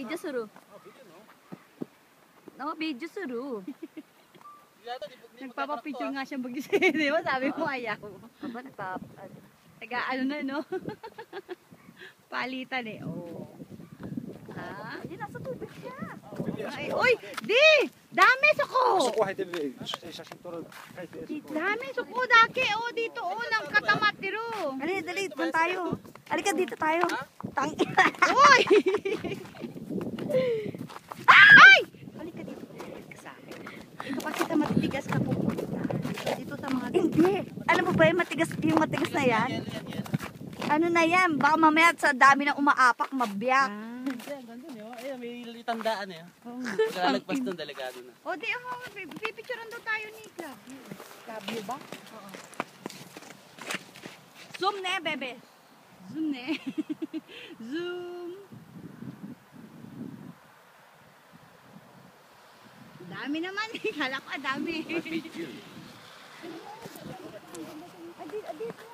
video suru. No, video suru. Nagpapapicture nga siya mag-isa. Di ba? Sabi mo ayaw. Aba, Taga ano na, no? Palitan eh. Oh. Ha? Ayun, nasa tubig siya. Ay, uy! Di! Dami suko! Suko, haydi vi.写真撮る。Dami suko, daki. Oh, dito. Oh, ng katamatiro. Dali, dali, doon tayo. Halika, dito tayo. Tang. Uy! Ay! Halika dito. Halika sa akin. Ito kasi sa matitigas ka pupunta. Dito sa mga... Hindi. Alam mo ba yung matigas na yan? Ano na yan? Baka mamaya sa dami ng umaapak, mabiyak. Ganda niyo. Ayun, may tandaan eh. Oh, Pagkalagpas ng delegado na. oh di, oh, pipicturean daw tayo ni Clavio. Clavio ba? Oo. Zoom na, bebe. Zoom ne. Zoom. Dami naman eh. Kala ko dami. Video. Adit na.